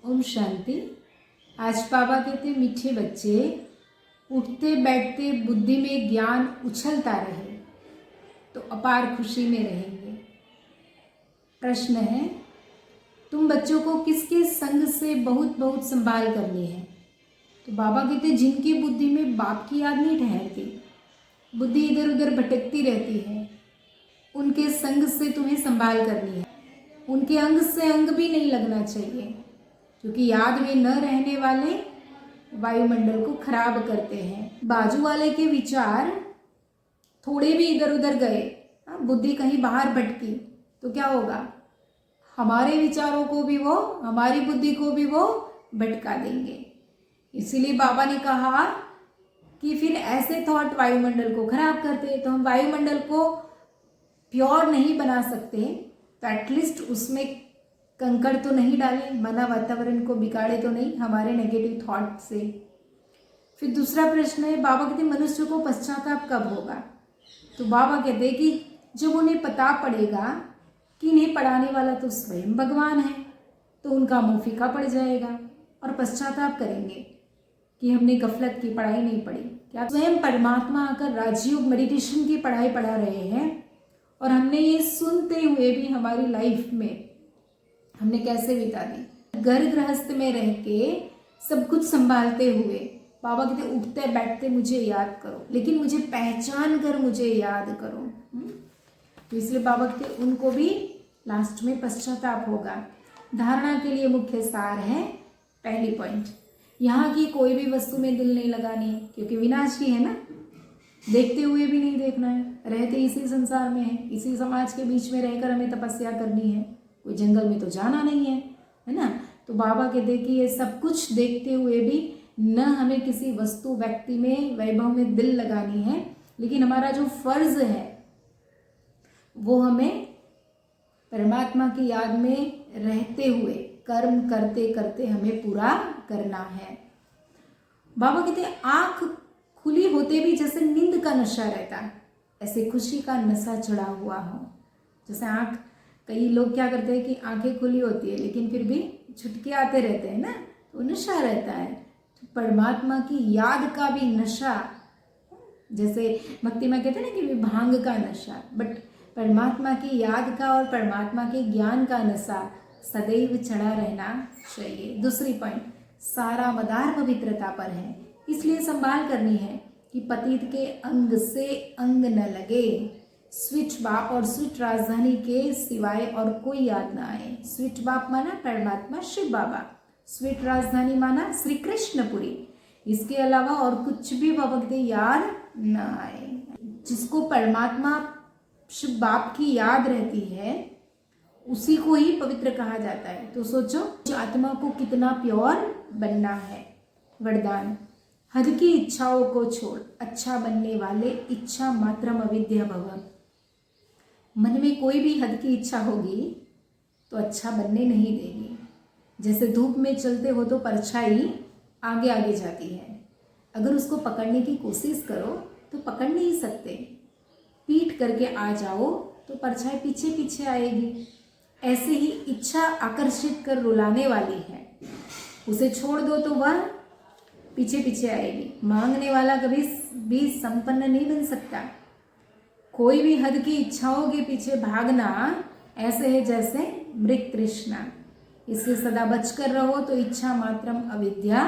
ओम शांति। आज बाबा कहते मीठे बच्चे, उठते बैठते बुद्धि में ज्ञान उछलता रहे तो अपार खुशी में रहेंगे। प्रश्न है, तुम बच्चों को किसके संग से बहुत बहुत संभाल करनी है? तो बाबा कहते जिनकी बुद्धि में बाप की याद नहीं ठहरती, बुद्धि इधर उधर भटकती रहती है, उनके संग से तुम्हें संभाल करनी है। उनके अंग से अंग भी नहीं लगना चाहिए, क्योंकि याद में न रहने वाले वायुमंडल को खराब करते हैं। बाजू वाले के विचार थोड़े भी इधर उधर गए, बुद्धि कहीं बाहर भटकी तो क्या होगा? हमारे विचारों को भी वो, हमारी बुद्धि को भी वो भटका देंगे। इसीलिए बाबा ने कहा कि फिर ऐसे थॉट वायुमंडल को खराब करते, तो हम वायुमंडल को प्योर नहीं बना सकते तो एटलीस्ट उसमें कंकड़ तो नहीं डालें, मना वातावरण को बिगाड़े तो नहीं हमारे नेगेटिव थॉट से। फिर दूसरा प्रश्न है, बाबा कहते मनुष्य को पश्चाताप कब होगा? तो बाबा कहते कि जब उन्हें पता पड़ेगा कि इन्हें पढ़ाने वाला तो स्वयं भगवान है, तो उनका मुंह फीका पड़ जाएगा और पश्चाताप करेंगे कि हमने गफलत की पढ़ाई नहीं पढ़ी। क्या स्वयं परमात्मा आकर राजयोग मेडिटेशन की पढ़ाई पढ़ा रहे हैं और हमने ये सुनते हुए भी हमारी लाइफ में हमने कैसे बिता दी? घर गृहस्थ में रह के सब कुछ संभालते हुए बाबा कहते उठते बैठते मुझे याद करो, लेकिन मुझे पहचान कर मुझे याद करो। तो इसलिए बाबा कहते उनको भी लास्ट में पश्चाताप होगा। धारणा के लिए मुख्य सार है, पहली पॉइंट, यहाँ की कोई भी वस्तु में दिल नहीं लगानी, क्योंकि विनाशी है ना, देखते हुए भी नहीं देखना है। रहते इसी संसार में है, इसी समाज के बीच में रहकर हमें तपस्या करनी है, कोई जंगल में तो जाना नहीं है ना। तो बाबा कहते कि ये सब कुछ देखते हुए भी न हमें किसी वस्तु व्यक्ति में वैभव में दिल लगानी है, लेकिन हमारा जो फर्ज है वो हमें परमात्मा की याद में रहते हुए कर्म करते करते हमें पूरा करना है। बाबा कहते आंख खुली होते भी जैसे नींद का नशा रहता है, ऐसे खुशी का नशा चढ़ा हुआ हो। जैसे आंख, कई लोग क्या करते हैं कि आंखें खुली होती है लेकिन फिर भी छुटके आते रहते हैं ना, तो नशा रहता है। तो परमात्मा की याद का भी नशा, जैसे भक्ति में कहते हैं ना कि भांग का नशा, बट परमात्मा की याद का और परमात्मा के ज्ञान का नशा सदैव चढ़ा रहना चाहिए। दूसरी पॉइंट, सारा मदार पवित्रता पर है, इसलिए संभाल करनी है कि पतित के अंग से अंग न लगे। स्विच बाप और स्विच राजधानी के सिवाय और कोई याद ना आए। स्विच बाप माना परमात्मा शिव बाबा, स्विट राजधानी माना श्री कृष्णपुरी, इसके अलावा और कुछ भी बाबा याद न आए। जिसको परमात्मा शिव बाप की याद रहती है उसी को ही पवित्र कहा जाता है। तो सोचो आत्मा को कितना प्योर बनना है। वरदान, हद की इच्छाओं को छोड़, अच्छा बनने वाले इच्छा मात्रम अविद्या भव। मन में कोई भी हद की इच्छा होगी तो अच्छा बनने नहीं देगी। जैसे धूप में चलते हो तो परछाई आगे आगे जाती है, अगर उसको पकड़ने की कोशिश करो तो पकड़ नहीं सकते। पीठ करके आ जाओ तो परछाई पीछे पीछे आएगी। ऐसे ही इच्छा आकर्षित कर रुलाने वाली है, उसे छोड़ दो तो वह पीछे पीछे आएगी। मांगने वाला कभी भी संपन्न नहीं बन सकता। कोई भी हद की इच्छाओं के पीछे भागना ऐसे है जैसे मृग तृष्णा, इससे सदा बचकर रहो तो इच्छा मात्रम अविद्या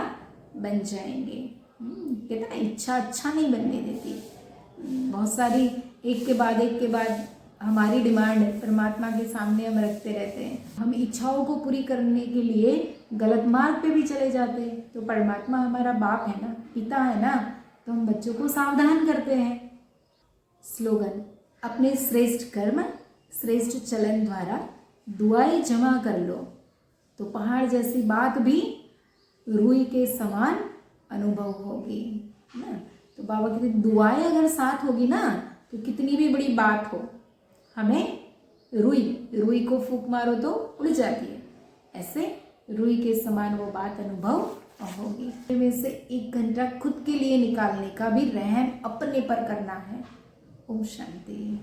बन जाएंगे। कहते ना इच्छा अच्छा नहीं बनने देती। बहुत सारी एक के बाद हमारी डिमांड परमात्मा के सामने हम रखते रहते हैं। हम इच्छाओं को पूरी करने के लिए गलत मार्ग पे भी चले जाते हैं। तो परमात्मा हमारा बाप है ना, पिता है ना, तो हम बच्चों को सावधान करते हैं। स्लोगन, अपने श्रेष्ठ कर्म श्रेष्ठ चलन द्वारा दुआएं जमा कर लो तो पहाड़ जैसी बात भी रूई के समान अनुभव होगी ना। तो बाबा कहते दुआएं अगर साथ होगी ना तो कितनी भी बड़ी बात हो, हमें रुई को फूंक मारो तो उड़ जाती है, ऐसे रुई के समान वो बात अनुभव होगी। में से 1 घंटा खुद के लिए निकालने का भी रहम अपने पर करना है। ओम शांति।